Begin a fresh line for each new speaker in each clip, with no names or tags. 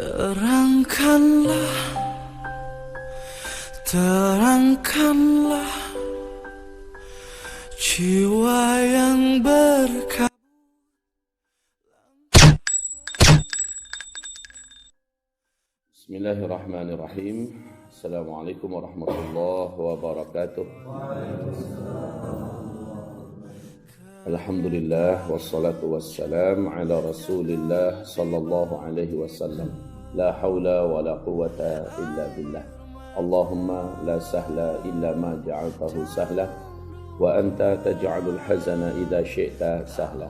Terangkanlah, terangkanlah jiwa yang berkabut.
Bismillahirrahmanirrahim. Assalamualaikum warahmatullahi wabarakatuh. Alhamdulillah wassalatu wassalam ala Rasulillah sallallahu alaihi wasallam. La haula wa la quwwata illa billah. Allahumma la sahla illa ma ja'altahu sahla wa anta taj'alul hazana idza syi'ta sahla.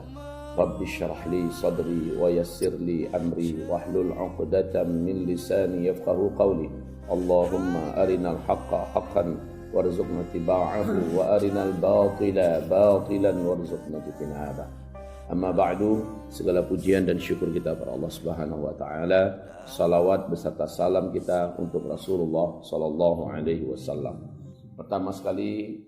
Rabbi syrah li sadri wa yassir li amri wahlul 'uqdatam min lisani yafqahu qawli. Allahumma arinal haqqa haqqan warzuqna tiba'ahu wa arinal batila batilan warzuqna ijtinabah. Amma ba'du, segala pujian dan syukur kita kepada Allah Subhanahu wa taala. Salawat beserta salam kita untuk Rasulullah sallallahu alaihi wasallam. Pertama sekali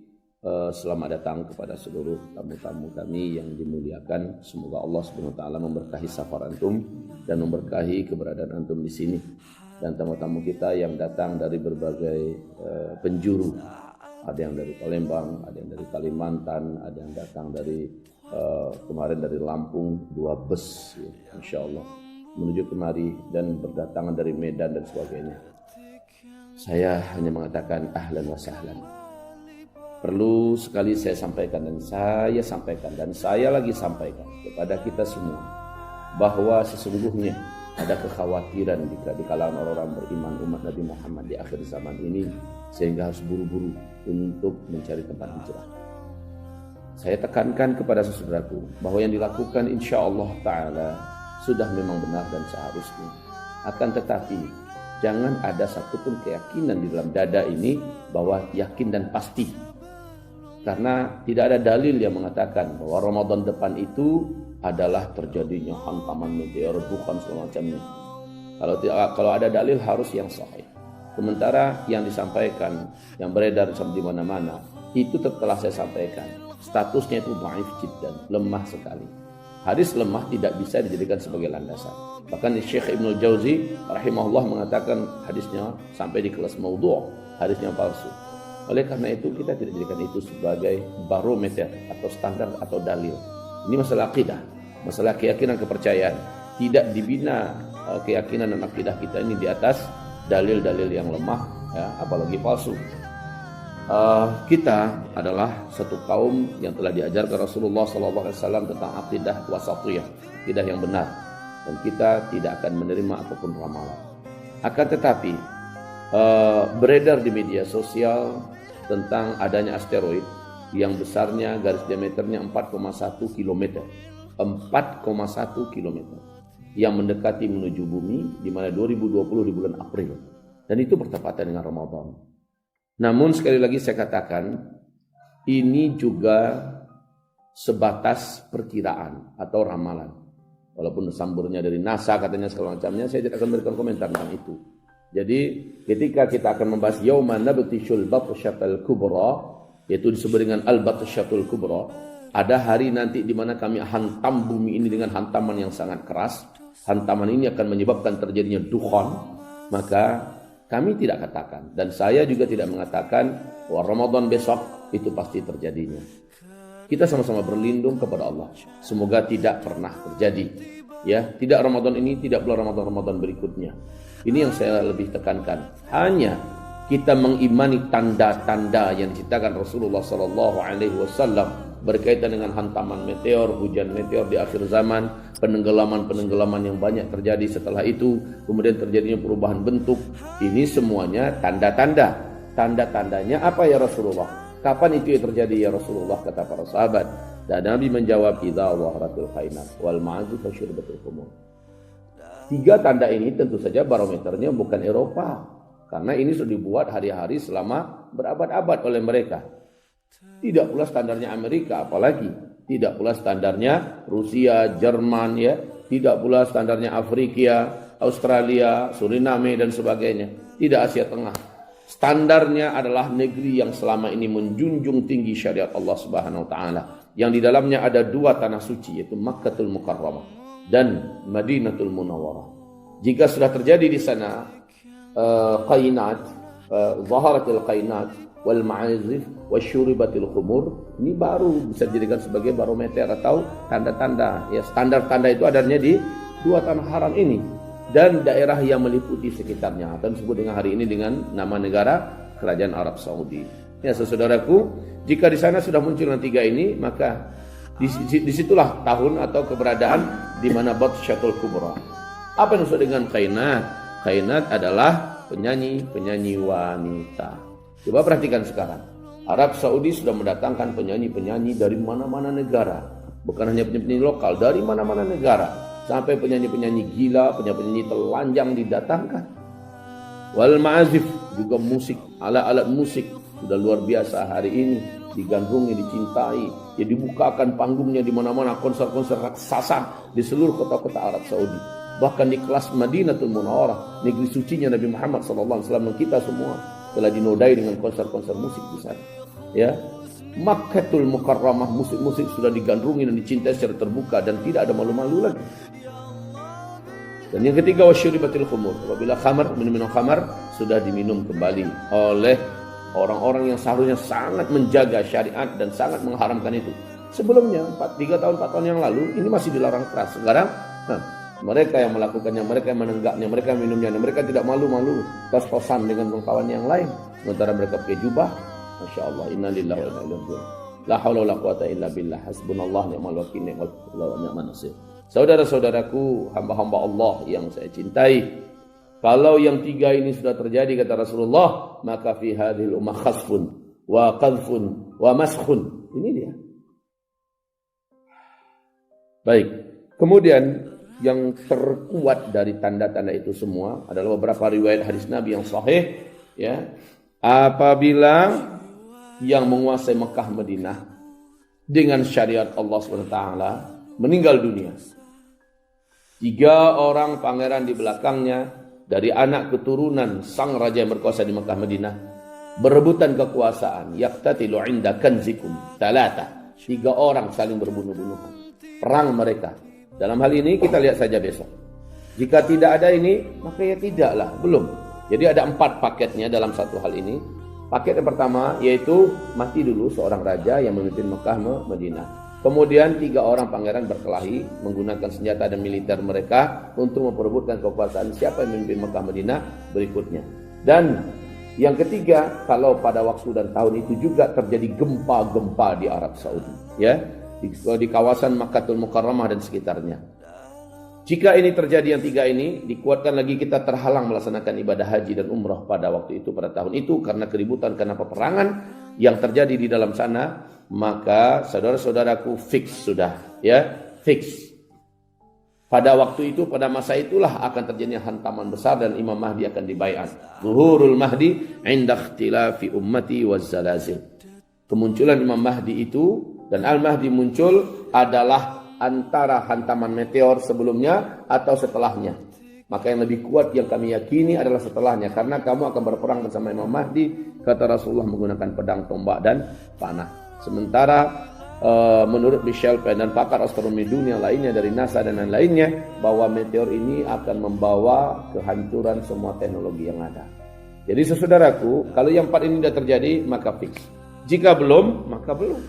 selamat datang kepada seluruh tamu-tamu kami yang dimuliakan. Semoga Allah Subhanahu wa taala memberkahi safar antum dan memberkahi keberadaan antum di sini. Dan tamu-tamu kita yang datang dari berbagai penjuru. Ada yang dari Palembang, ada yang dari Kalimantan, ada yang datang dari kemarin dari Lampung, 2 bus ya, insya Allah menuju kemari, dan berdatangan dari Medan dan sebagainya. Saya hanya mengatakan ahlan wa sahlan. Perlu sekali saya sampaikan dan saya lagi sampaikan kepada kita semua bahwa sesungguhnya ada kekhawatiran di kalangan orang-orang beriman umat Nabi Muhammad di akhir zaman ini, sehingga harus buru-buru untuk mencari tempat hijrah. Saya tekankan kepada saudaraku bahwa yang dilakukan insya Allah Ta'ala sudah memang benar dan seharusnya. Akan tetapi jangan ada satupun keyakinan di dalam dada ini bahwa yakin dan pasti. Karena tidak ada dalil yang mengatakan bahwa Ramadan depan itu adalah terjadinya hantaman meteor, bukan semacamnya. Kalau ada dalil harus yang sahih. Sementara yang disampaikan, yang beredar di mana-mana, itu telah saya sampaikan. Statusnya itu dhaif jiddan, lemah sekali. Hadis lemah tidak bisa dijadikan sebagai landasan. Bahkan Syekh Ibnu Jauzi rahimahullah mengatakan hadisnya sampai di kelas maudhu', hadisnya palsu. Oleh karena itu kita tidak jadikan itu sebagai barometer atau standar atau dalil. Ini masalah akidah, masalah keyakinan, kepercayaan. Tidak dibina keyakinan dan akidah kita ini di atas dalil-dalil yang lemah, ya, apalagi palsu. Kita adalah satu kaum yang telah diajarkan Rasulullah SAW tentang akidah wasatiyah, akidah yang benar, dan kita tidak akan menerima apapun ramalan. Akan tetapi beredar di media sosial tentang adanya asteroid yang besarnya garis diameternya 4,1 km. 4,1 km yang mendekati menuju bumi di mana 2020 di bulan April. Dan itu bertepatan dengan Ramadan. Namun sekali lagi saya katakan, ini juga sebatas perkiraan atau ramalan. Walaupun samburnya dari NASA katanya segala macamnya, saya tidak akan memberikan komentar tentang itu. Jadi ketika kita akan membahas Yauma Nabtishul Batsyatul Kubra, yaitu disebut dengan Al-Batsyatul Kubra, ada hari nanti di mana kami hantam bumi ini dengan hantaman yang sangat keras. Hantaman ini akan menyebabkan terjadinya dukhan. Maka kami tidak katakan, dan saya juga tidak mengatakan bahwa Ramadan besok itu pasti terjadinya. Kita sama-sama berlindung kepada Allah. Semoga tidak pernah terjadi. Ya, tidak Ramadan ini, tidak pula Ramadan berikutnya. Ini yang saya lebih tekankan. Hanya kita mengimani tanda-tanda yang diciptakan Rasulullah SAW berkaitan dengan hantaman meteor, hujan meteor di akhir zaman, penenggelaman yang banyak terjadi setelah itu, kemudian terjadinya perubahan bentuk. Ini semuanya tanda-tanda. Tanda-tandanya apa ya Rasulullah? Kapan itu yang terjadi ya Rasulullah, kata para sahabat. Dan Nabi menjawab, idza dhaharatul khainat wal ma'azu fasyurbatul khumur. 3 tanda ini tentu saja barometernya bukan Eropa, karena ini sudah dibuat hari-hari selama berabad-abad oleh mereka. Tidak pula standarnya Amerika, apalagi tidak pula standarnya Rusia, Jerman, ya, tidak pula standarnya Afrika, Australia, Suriname dan sebagainya. Tidak Asia Tengah. Standarnya adalah negeri yang selama ini menjunjung tinggi syariat Allah Subhanahu wa taala, yang di dalamnya ada 2 tanah suci, yaitu Makkatul Mukarramah dan Madinatul Munawwarah. Jika sudah terjadi di sana qainat, zaharatil qainat wal ma'azif wasyuribatil khumur, ini baru bisa dijadikan sebagai barometer atau tanda-tanda. Ya, standar tanda itu adanya di dua tanah haram ini dan daerah yang meliputi sekitarnya, atau disebut dengan hari ini dengan nama negara Kerajaan Arab Saudi. Ya, saudaraku, jika di sana sudah muncul yang tiga ini, maka disitulah tahun atau keberadaan di mana Batsyatul Kubra. Apa yang maksud dengan qainat? Qainat adalah penyanyi-penyanyi wanita. Coba perhatikan sekarang. Arab Saudi sudah mendatangkan penyanyi-penyanyi dari mana-mana negara. Bukan hanya penyanyi lokal, dari mana-mana negara. Sampai penyanyi-penyanyi gila, penyanyi-penyanyi telanjang didatangkan. Wal ma'azif, juga musik, alat-alat musik. Sudah luar biasa hari ini. Digandrungi, dicintai. Ya, dibukakan panggungnya di mana-mana. Konser-konser raksasa di seluruh kota-kota Arab Saudi. Bahkan di kelas Madinatul Munawwarah, negeri sucinya Nabi Muhammad SAW, dan kita semua telah dinodai dengan konser-konser musik di sana. Ya, Makkatul Mukarramah, musik-musik sudah digandrungi dan dicintai secara terbuka dan tidak ada malu-malu lagi. Dan yang ketiga, wasyuribatil khumur, apabila minum khamar sudah diminum kembali oleh orang-orang yang seharusnya sangat menjaga syariat dan sangat mengharamkan itu. Sebelumnya 4 tahun yang lalu ini masih dilarang keras. Sekarang mereka yang melakukannya, mereka yang menenggaknya, mereka yang minumnya, mereka tidak malu-malu tos-tosan dengan kawan yang lain. Sementara mereka pakai jubah, Masya Allah, inna lillahi wa inna ilaihi raji'un. La haula wa la quwata illa billah, hasbunallah ni'mal wakil, ni'mal wa ni'man nasir. Saudara-saudaraku, hamba-hamba Allah yang saya cintai, kalau yang tiga ini sudah terjadi kata Rasulullah, maka fi hadhil ummah khasfun wa qadhfun wa maskhun. Ini dia. Baik. Kemudian yang terkuat dari tanda-tanda itu semua adalah beberapa riwayat hadis Nabi yang sahih, ya. Apabila yang menguasai Mekah Madinah dengan syariat Allah SWT meninggal dunia, 3 orang pangeran di belakangnya dari anak keturunan sang raja yang berkuasa di Mekah Madinah berebutan kekuasaan, yaqtatilu 'inda kanzikum talata. 3 orang saling berbunuh-bunuhan, perang mereka. Dalam hal ini kita lihat saja besok. Jika tidak ada ini, maka ya tidaklah, belum. Jadi ada 4 paketnya dalam satu hal ini. Paket yang pertama yaitu mati dulu seorang raja yang memimpin Mekah Madinah. Kemudian 3 orang pangeran berkelahi menggunakan senjata dan militer mereka untuk memperebutkan kekuasaan siapa yang memimpin Mekah Madinah berikutnya. Dan yang ketiga, kalau pada waktu dan tahun itu juga terjadi gempa-gempa di Arab Saudi, ya, di kawasan Makkatul Mukarramah dan sekitarnya. Jika ini terjadi yang 3 ini, dikuatkan lagi kita terhalang melaksanakan ibadah haji dan umrah pada waktu itu, pada tahun itu, karena keributan, karena peperangan yang terjadi di dalam sana, maka saudara-saudaraku fix sudah, ya, fix. Pada waktu itu, pada masa itulah akan terjadinya hantaman besar dan Imam Mahdi akan dibaiat. Zuhurul Mahdi inda ikhtilafi ummati waz zalazil. Kemunculan Imam Mahdi itu dan Al-Mahdi muncul adalah antara hantaman meteor sebelumnya atau setelahnya. Maka yang lebih kuat yang kami yakini adalah setelahnya, karena kamu akan berperang bersama Imam Mahdi, kata Rasulullah, menggunakan pedang, tombak dan panah. Sementara menurut Michel Penn dan pakar astronomi dunia lainnya dari NASA dan lain-lainnya, bahwa meteor ini akan membawa kehancuran semua teknologi yang ada. Jadi saudaraku, kalau yang 4 ini sudah terjadi, maka fix. Jika belum, maka belum.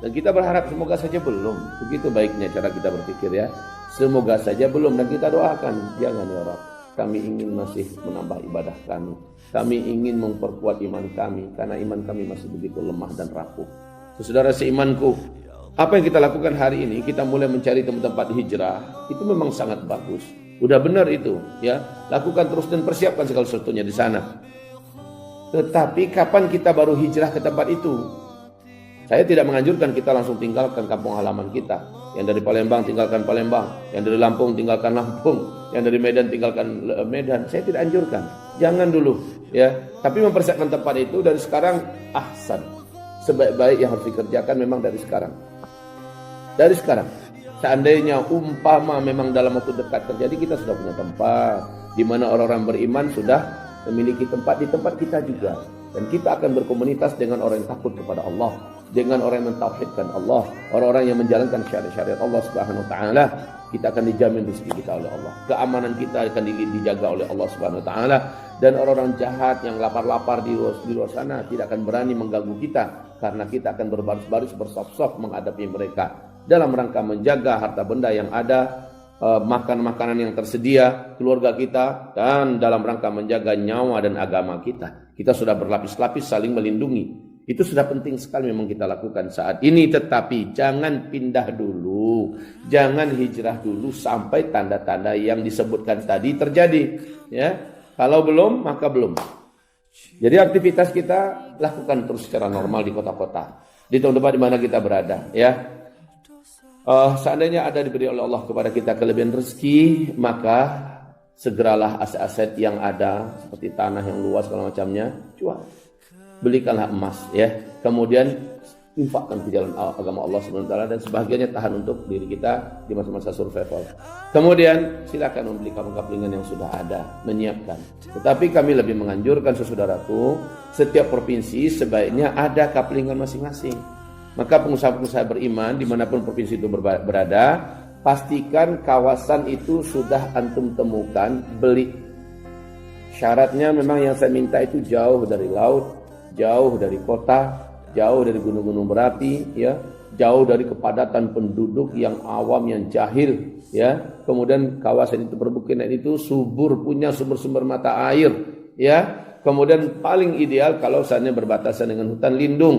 Dan kita berharap semoga saja belum. Begitu baiknya cara kita berpikir, ya. Semoga saja belum, dan kita doakan, jangan ya Rabb. Kami ingin masih menambah ibadah kami. Kami ingin memperkuat iman kami, karena iman kami masih begitu lemah dan rapuh. Saudara seimanku, apa yang kita lakukan hari ini, kita mulai mencari tempat-tempat hijrah, itu memang sangat bagus. Udah benar itu, ya. Lakukan terus dan persiapkan segala sesuatunya di sana. Tetapi kapan kita baru hijrah ke tempat itu? Saya tidak menganjurkan kita langsung tinggalkan kampung halaman kita. Yang dari Palembang tinggalkan Palembang, yang dari Lampung tinggalkan Lampung, yang dari Medan tinggalkan Medan. Saya tidak anjurkan. Jangan dulu, ya. Tapi mempersiapkan tempat itu dari sekarang ahsan. Sebaik-baik yang harus dikerjakan memang dari sekarang. Dari sekarang. Seandainya umpama memang dalam waktu dekat terjadi, kita sudah punya tempat di mana orang-orang beriman sudah memiliki tempat di tempat kita juga. Dan kita akan berkomunitas dengan orang yang takut kepada Allah. dengan orang yang mentauhidkan Allah, orang-orang yang menjalankan syariat-syariat Allah Subhanahu wa taala, kita akan dijamin rezeki kita oleh Allah. Keamanan kita akan dijaga oleh Allah Subhanahu wa taala, dan orang-orang jahat yang lapar-lapar di luar sana tidak akan berani mengganggu kita, karena kita akan berbaris-baris bersaf-saf menghadapi mereka dalam rangka menjaga harta benda yang ada, makan-makanan yang tersedia, keluarga kita, dan dalam rangka menjaga nyawa dan agama kita. Kita sudah berlapis-lapis saling melindungi. Itu sudah penting sekali memang kita lakukan saat ini, tetapi jangan pindah dulu, jangan hijrah dulu sampai tanda-tanda yang disebutkan tadi terjadi. Ya, kalau belum maka belum. Jadi aktivitas kita lakukan terus secara normal di kota-kota, di tempat di mana kita berada. Ya, seandainya ada diberi oleh Allah kepada kita kelebihan rezeki, maka segeralah aset-aset yang ada seperti tanah yang luas segala macamnya jual. Belikanlah emas, ya. Kemudian infakkan ke jalan agama Allah SWT, dan sebahagiannya tahan untuk diri kita di masa-masa survival. Kemudian silakan membeli kapling-kaplingan yang sudah ada, menyiapkan. Tetapi kami lebih menganjurkan, saudaraku, setiap provinsi sebaiknya ada kaplingan masing-masing. Maka pengusaha-pengusaha beriman dimanapun provinsi itu berada, pastikan kawasan itu sudah antum temukan, beli. Syaratnya memang yang saya minta itu jauh dari laut, jauh dari kota, jauh dari gunung-gunung berapi, ya, jauh dari kepadatan penduduk yang awam, yang jahil, ya. Kemudian kawasan itu perbukitan itu subur, punya sumber-sumber mata air, ya. Kemudian paling ideal kalau seandainya berbatasan dengan hutan lindung.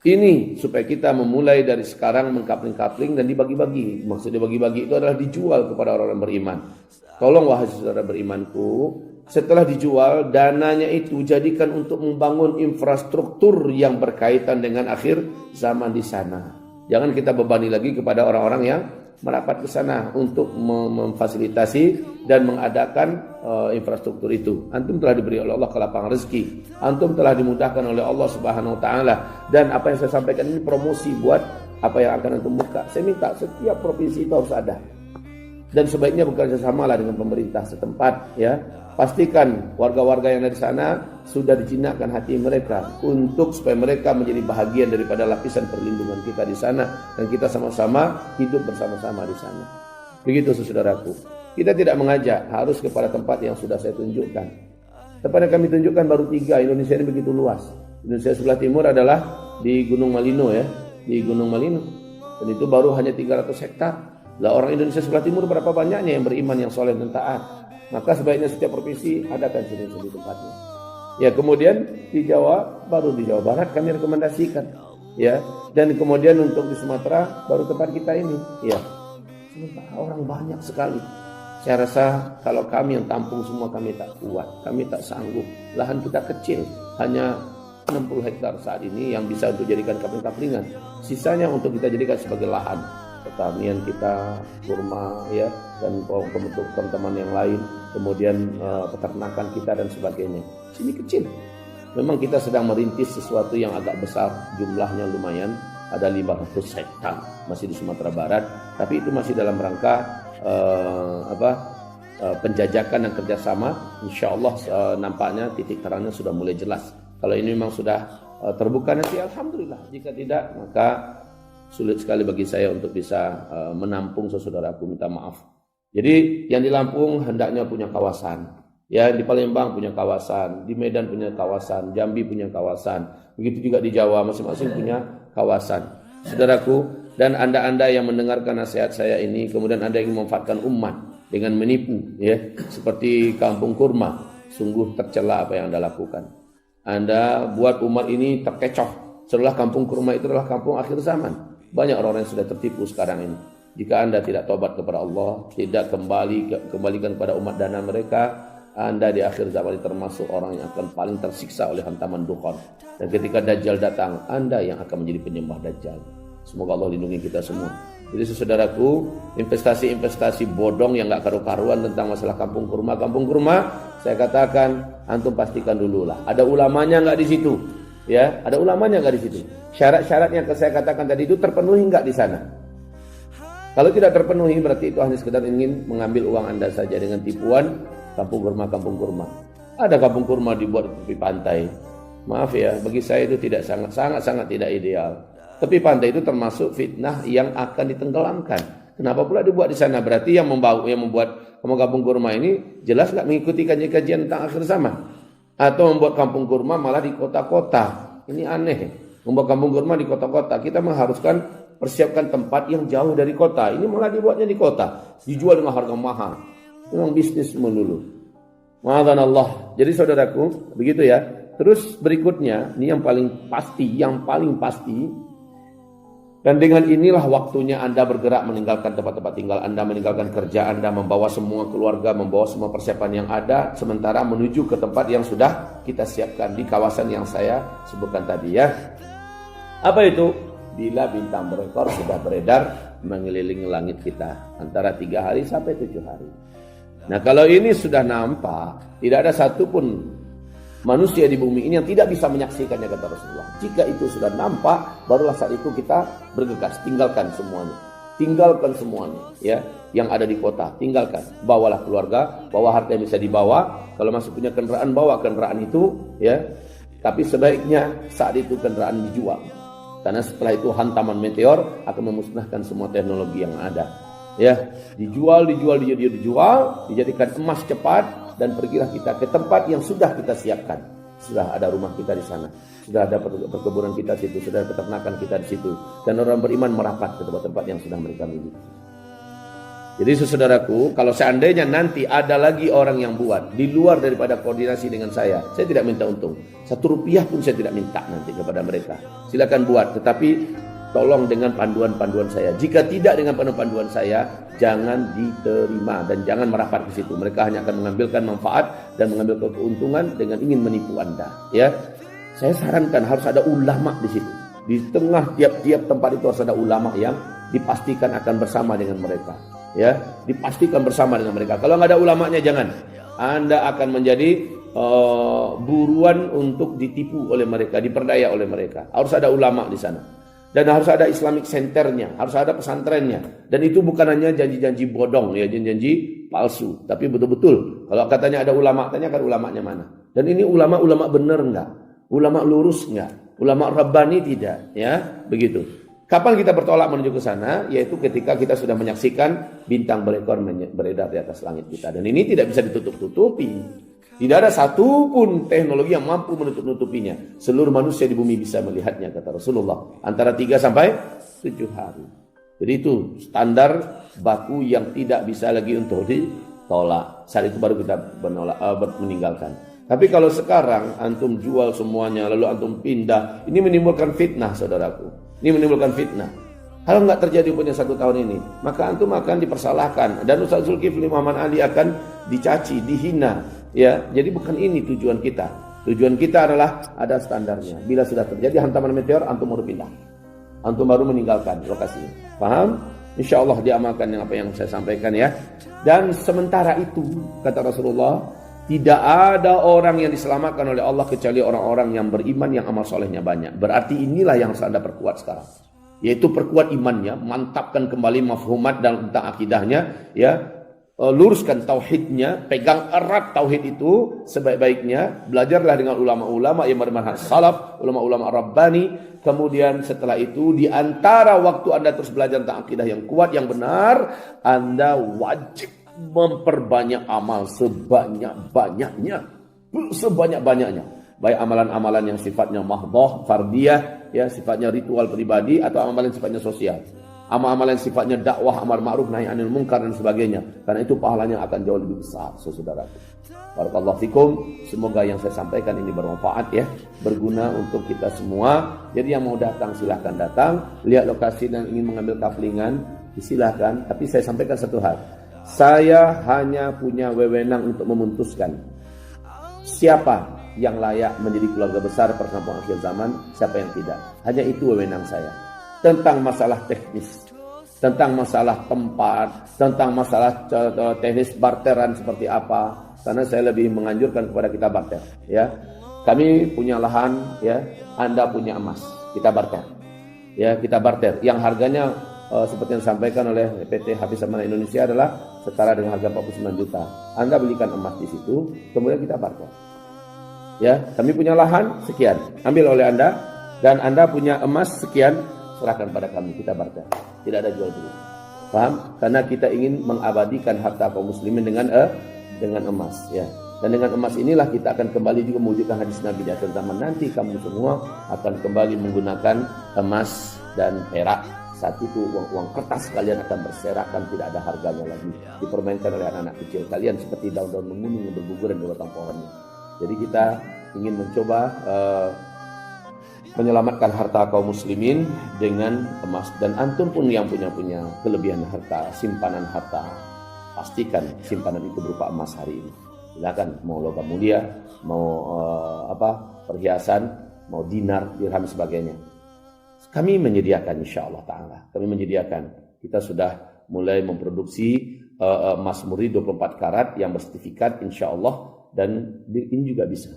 Ini supaya kita memulai dari sekarang mengkapling-kapling dan dibagi-bagi. Maksud dibagi-bagi itu adalah dijual kepada orang-orang beriman. Tolong wahai saudara berimanku, setelah dijual, dananya itu jadikan untuk membangun infrastruktur yang berkaitan dengan akhir zaman di sana. Jangan kita bebani lagi kepada orang-orang yang merapat ke sana untuk memfasilitasi dan mengadakan infrastruktur itu. Antum telah diberi oleh Allah kelapangan rezeki. Antum telah dimudahkan oleh Allah Subhanahu wa taala, dan apa yang saya sampaikan ini promosi buat apa yang akan antum buka. Saya minta setiap provinsi itu harus ada. Dan sebaiknya bekerja samalah dengan pemerintah setempat, ya. Pastikan warga-warga yang ada di sana sudah dijinakkan hati mereka untuk supaya mereka menjadi bahagian daripada lapisan perlindungan kita di sana, dan kita sama-sama hidup bersama-sama di sana. Begitu saudaraku. Kita tidak mengajak harus kepada tempat yang sudah saya tunjukkan. Tempat yang kami tunjukkan baru 3. Indonesia ini begitu luas. Indonesia sebelah timur adalah di Gunung Malino, ya, di Gunung Malino. Dan itu baru hanya 300 hektar. Lah orang Indonesia sebelah timur berapa banyaknya yang beriman, yang soleh dan taat. Maka sebaiknya setiap provinsi adakan sini-sini tempatnya. Ya, kemudian di Jawa, baru di Jawa Barat kami rekomendasikan, ya. Dan kemudian untuk di Sumatera baru tempat kita ini, ya. Sementara orang banyak sekali. Saya rasa kalau kami yang tampung semua kami tak kuat, kami tak sanggup. Lahan kita kecil, hanya 60 hektar saat ini yang bisa untuk jadikan kapling-kaplingan. Sisanya untuk kita jadikan sebagai lahan pertanian kita, kurma, ya, dan untuk teman-teman yang lain, kemudian peternakan kita dan sebagainya. Sini kecil. Memang kita sedang merintis sesuatu yang agak besar, jumlahnya lumayan, ada 500 hektar masih di Sumatera Barat, tapi itu masih dalam rangka penjajakan dan kerjasama. Insya Allah nampaknya titik terangnya sudah mulai jelas. Kalau ini memang sudah terbuka nanti alhamdulillah. Jika tidak maka sulit sekali bagi saya untuk bisa menampung saudaraku, minta maaf. Jadi yang di Lampung hendaknya punya kawasan, ya, di Palembang punya kawasan, di Medan punya kawasan, Jambi punya kawasan, begitu juga di Jawa masing-masing punya kawasan. Saudaraku, dan anda-anda yang mendengarkan nasihat saya ini, kemudian anda yang memanfaatkan umat dengan menipu, ya, seperti Kampung Kurma, sungguh tercela apa yang anda lakukan. Anda buat umat ini terkecoh, setelah Kampung Kurma itu adalah kampung akhir zaman. Banyak orang yang sudah tertipu sekarang ini. Jika anda tidak tobat kepada Allah, tidak kembalikan kepada umat dana mereka, anda di akhir zaman termasuk orang yang akan paling tersiksa oleh hantaman dukhon. Dan ketika Dajjal datang, anda yang akan menjadi penyembah Dajjal. Semoga Allah lindungi kita semua. Jadi saudaraku, investasi-investasi bodong yang gak karu-karuan tentang masalah kampung kurma, saya katakan antum pastikan dulu lah. Ada ulamanya nggak di situ? Ya, ada ulamanya nggak di situ? Syarat-syarat yang saya katakan tadi itu terpenuhi nggak di sana? Kalau tidak terpenuhi berarti itu hanya sekedar ingin mengambil uang anda saja dengan tipuan kampung kurma. Ada kampung kurma dibuat di tepi pantai, Maaf ya, bagi saya itu tidak sangat tidak ideal. Tapi pantai itu termasuk fitnah yang akan ditenggelamkan. Kenapa pula dibuat di sana? Berarti yang membuat kampung kampung kurma ini jelas nggak mengikuti kajian tentang akhir zaman, atau membuat kampung kurma malah di kota-kota. Ini aneh. Membuat kampung kurma di kota-kota. Kita mengharuskan persiapkan tempat yang jauh dari kota. Ini malah dibuatnya di kota, dijual dengan harga mahal. Memang bisnis melulu. Ma'adzan Allah. Jadi saudaraku, begitu ya. Terus berikutnya, ini yang paling pasti. Dan dengan inilah waktunya Anda bergerak meninggalkan tempat-tempat tinggal Anda, meninggalkan kerja Anda, membawa semua keluarga, membawa semua persiapan yang ada, sementara menuju ke tempat yang sudah kita siapkan di kawasan yang saya sebutkan tadi ya. Apa itu? Bila bintang berekor sudah beredar mengelilingi langit kita antara 3 hari sampai 7 hari. Nah, kalau ini sudah nampak, tidak ada satupun manusia di bumi ini yang tidak bisa menyaksikannya, kata Rasulullah. Jika itu sudah nampak, barulah saat itu kita bergegas, tinggalkan semuanya, ya, yang ada di kota, tinggalkan. Bawalah keluarga, bawa harta yang bisa dibawa. Kalau masih punya kendaraan, bawa kendaraan itu, ya. Tapi sebaiknya saat itu kendaraan dijual, karena setelah itu hantaman meteor akan memusnahkan semua teknologi yang ada. Ya, dijual, dijadikan emas cepat, dan pergilah kita ke tempat yang sudah kita siapkan. Sudah ada rumah kita di sana, sudah ada perkebunan kita di situ, sudah ada peternakan kita di situ, dan orang beriman merapat ke tempat-tempat yang sudah mereka miliki. Jadi saudaraku, kalau seandainya nanti ada lagi orang yang buat di luar daripada koordinasi dengan saya tidak minta untung. 1 rupiah pun saya tidak minta nanti kepada mereka. Silakan buat, tetapi tolong dengan panduan-panduan saya. Jika tidak dengan panduan-panduan saya, jangan diterima dan jangan merapat ke situ. Mereka hanya akan mengambilkan manfaat dan mengambil keuntungan dengan ingin menipu Anda. Ya, saya sarankan harus ada ulama di situ. Di tengah tiap-tiap tempat itu harus ada ulama yang dipastikan akan bersama dengan mereka. Ya, dipastikan bersama dengan mereka. Kalau nggak ada ulamanya, jangan. Anda akan menjadi buruan untuk ditipu oleh mereka, diperdaya oleh mereka. Harus ada ulama di sana. Dan harus ada Islamic Centernya, harus ada pesantrennya. Dan itu bukan hanya janji-janji bodong, ya, janji-janji palsu. Tapi betul-betul, kalau katanya ada ulama, tanyakan ulamanya mana. Dan ini ulama benar enggak? Ulama lurus enggak? Ulama Rabbani tidak, ya, begitu. Kapan kita bertolak menuju ke sana? Yaitu ketika kita sudah menyaksikan bintang berekor beredar di atas langit kita. Dan ini tidak bisa ditutup-tutupi. Tidak ada satupun teknologi yang mampu menutup-nutupinya. Seluruh manusia di bumi bisa melihatnya, kata Rasulullah. Antara 3 sampai 7 hari. Jadi itu standar baku yang tidak bisa lagi untuk ditolak. Saat itu baru kita meninggalkan. Tapi kalau sekarang antum jual semuanya, lalu antum pindah, ini menimbulkan fitnah, saudaraku. Ini menimbulkan fitnah. Kalau nggak terjadi punya 1 tahun ini, maka antum akan dipersalahkan. Dan Ustaz Zulkifli Muhammad Ali akan dicaci, dihina. Ya, jadi bukan ini tujuan kita. Tujuan kita adalah ada standarnya. Bila sudah terjadi hantaman meteor, antum baru pindah. Antum baru meninggalkan lokasinya. Paham? Insya Allah diamalkan yang apa yang saya sampaikan ya. Dan sementara itu, kata Rasulullah, tidak ada orang yang diselamatkan oleh Allah kecuali orang-orang yang beriman, yang amal solehnya banyak. Berarti inilah yang harus Anda perkuat sekarang. Yaitu perkuat imannya, mantapkan kembali mafhumat dan tentang akidahnya, ya. Luruskan tauhidnya, pegang erat tauhid itu sebaik-baiknya, belajarlah dengan ulama-ulama yang bermanhaj salaf, ulama-ulama Rabbani. Kemudian setelah itu, di antara waktu Anda terus belajar tentang akidah yang kuat, yang benar, Anda wajib memperbanyak amal sebanyak-banyaknya. Baik amalan-amalan yang sifatnya mahdhah, fardiyah, ya, sifatnya ritual pribadi, atau amalan sifatnya sosial. Amal-amalan sifatnya dakwah, amar ma'ruf, nahi anil munkar dan sebagainya. Karena itu pahalanya akan jauh lebih besar, saudaraku. Barakallahu fikum. Semoga yang saya sampaikan ini bermanfaat ya, berguna untuk kita semua. Jadi yang mau datang silahkan datang, lihat lokasi dan ingin mengambil kaflingan, silahkan. Tapi saya sampaikan satu hal. Saya hanya punya wewenang untuk memutuskan siapa yang layak menjadi keluarga besar perkampungan akhir zaman, siapa yang tidak. Hanya itu wewenang saya. Tentang masalah teknis, tentang masalah tempat, tentang masalah teknis barteran seperti apa. Karena saya lebih menganjurkan kepada kita barter, ya. Kami punya lahan, ya. Anda punya emas, kita barter, ya. Kita barter. Yang harganya seperti yang disampaikan oleh PT Hafiz Amanah Indonesia adalah setara dengan harga 49 juta. Anda belikan emas di situ, kemudian kita barter. Ya, kami punya lahan sekian, ambil oleh Anda, dan Anda punya emas sekian, serahkan pada kami, kita barter. Tidak ada jual beli. Paham? Karena kita ingin mengabadikan harta kaum muslimin dengan emas, ya. Dan dengan emas inilah kita akan kembali juga mewujudkan hadis Nabi di akhir zaman nanti, kamu semua akan kembali menggunakan emas dan perak. Saat itu uang kertas kalian akan berserakan, tidak ada harganya lagi, dipermainkan oleh anak-anak kecil kalian seperti daun-daun menguning yang berguguran di batang pohonnya. Jadi kita ingin mencoba menyelamatkan harta kaum muslimin dengan emas. Dan antum pun yang punya kelebihan harta, simpanan harta, pastikan simpanan itu berupa emas hari ini. Silakan, mau logam mulia, mau perhiasan, mau dinar, dirham, sebagainya. Kami menyediakan, insya Allah Ta'ala. Kami menyediakan. Kita sudah mulai memproduksi emas murni 24 karat yang bersertifikat, insya Allah. Dan ini juga bisa.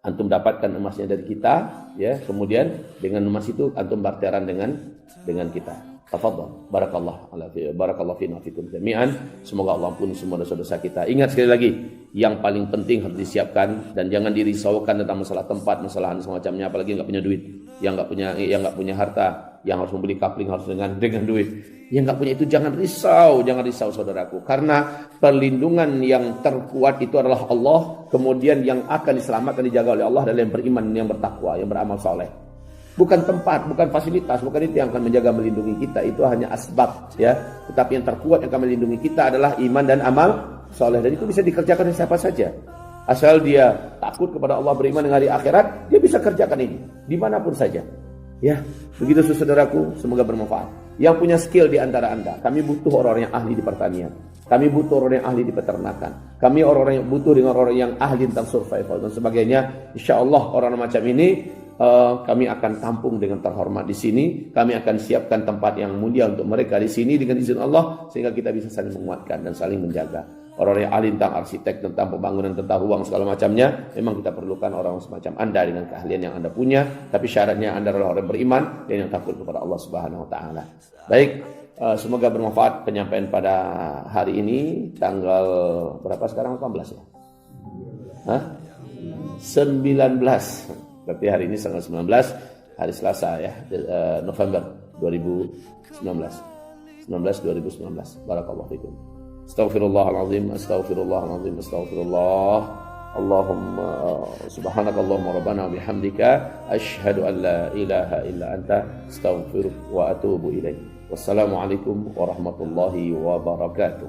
Antum dapatkan emasnya dari kita, ya. Kemudian dengan emas itu antum barteran dengan kita. Tafadhal. Barakallahu fina fikum jami'an. Semoga Allah ampuni semua dosa-dosa kita. Ingat sekali lagi, yang paling penting harus disiapkan, dan jangan dirisaukan tentang masalah tempat, masalah semacamnya, apalagi nggak punya duit, yang nggak punya harta, yang harus membeli kapling harus dengan duit. Yang nggak punya itu jangan risau saudaraku, karena perlindungan yang terkuat itu adalah Allah. Kemudian yang akan diselamatkan, dijaga oleh Allah adalah yang beriman, yang bertakwa, yang beramal saleh. Bukan tempat, bukan fasilitas, bukan itu yang akan menjaga melindungi kita, itu hanya asbab, ya. Tetapi yang terkuat yang akan melindungi kita adalah iman dan amal saleh, dan itu bisa dikerjakan oleh siapa saja. Asal dia takut kepada Allah, beriman dengan hari akhirat, dia bisa kerjakan ini dimanapun saja. Ya, begitu saudaraku, semoga bermanfaat. Yang punya skill di antara Anda, kami butuh orang-orang yang ahli di pertanian, kami butuh orang yang ahli di peternakan, kami orang-orang yang butuh dengan orang yang ahli tentang survival dan sebagainya. Insya Allah orang macam ini kami akan tampung dengan terhormat di sini. Kami akan siapkan tempat yang mulia untuk mereka di sini dengan izin Allah, sehingga kita bisa saling menguatkan dan saling menjaga. Orang yang ahli tentang arsitek, tentang pembangunan, tentang uang, segala macamnya, memang kita perlukan orang semacam Anda dengan keahlian yang Anda punya. Tapi syaratnya Anda adalah orang beriman dan yang takut kepada Allah Subhanahu wa Ta'ala. Baik, semoga bermanfaat penyampaian pada hari ini. Tanggal berapa sekarang? 18 ya? Hah? 19. Berarti hari ini tanggal 19, hari Selasa ya, November 2019. 2019. Barakallahu fikum. Astaghfirullahaladzim. Allahumma subhanakallahumma rabbana bihamdika asyhadu an la ilaha illa anta astaghfiruka wa atubu ilaik. Wassalamualaikum warahmatullahi wabarakatuh.